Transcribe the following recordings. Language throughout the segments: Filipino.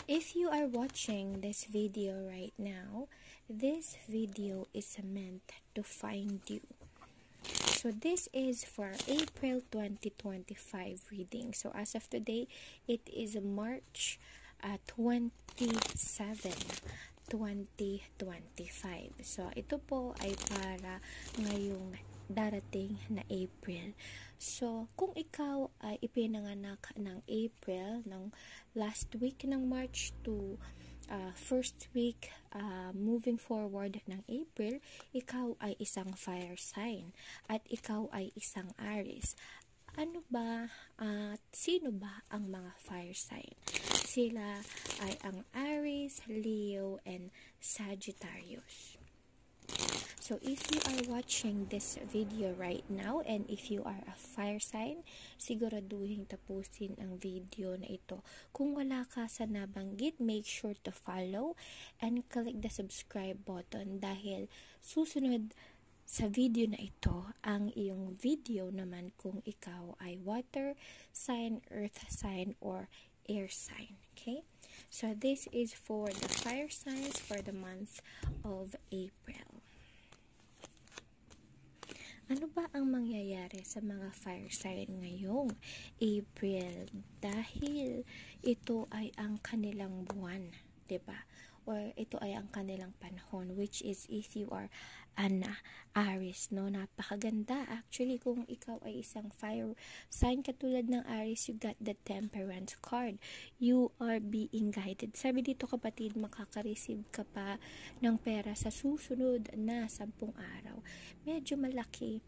If you are watching this video right now, this video is meant to find you. So this is for April 2025 reading. So as of today, it is March 27, 2025. So ito po ay para ngayong darating na April. So kung ikaw ay ipinanganak ng April, ng last week ng March to first week moving forward ng April, ikaw ay isang fire sign at ikaw ay isang Aries. Ano ba sino ba ang mga fire sign? Sila ay ang Aries, Leo, and Sagittarius. So if you are watching this video right now and if you are a fire sign, siguraduhin tapusin ang video na ito. Kung wala ka sa nabanggit, make sure to follow and click the subscribe button dahil susunod sa video na ito ang iyong video naman kung ikaw ay water sign, earth sign, or air sign. Okay? So this is for the fire signs for the month of April. Ano ba ang mangyayari sa mga fire sign ngayong April? Dahil ito ay ang kanilang buwan, 'di ba? Or ito ay ang kanilang panahon, which is if you are an Aries, no? Napakaganda actually kung ikaw ay isang fire sign katulad ng Aries, you got the Temperance card. You are being guided. Sabi dito kapatid, makaka-receive ka pa ng pera sa susunod na 10 araw. Medyo malaki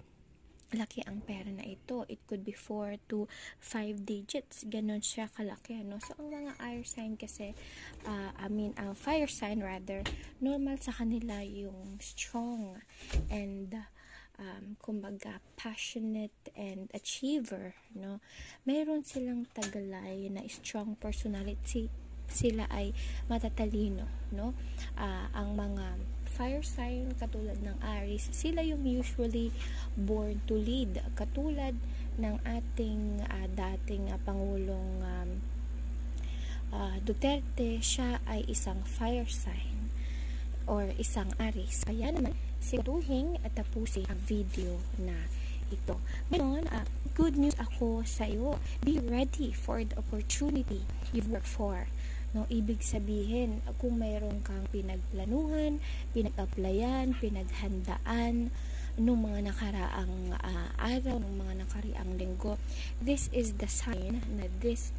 ang pera na ito. It could be 4 to 5 digits. Ganon siya kalaki, no? So, ang mga air sign kasi, ang fire sign rather, normal sa kanila yung strong and kumbaga passionate and achiever, no? Mayroon silang taglay na strong personality. Sila ay matatalino, no? Ang mga fire sign katulad ng Aries, sila yung usually born to lead, katulad ng ating dating Pangulong Duterte. Siya ay isang fire sign or isang Aries. Kaya naman siguraduhin at tapusin ang video na ito. Ngayon, good news ako sa iyo. Be ready for the opportunity you've worked for. No, ibig sabihin, kung mayroon kang pinagplanuhan, pinag-applyan, pinaghandaan nung mga nakaraang araw, nung mga nakaraang linggo, this is the sign na this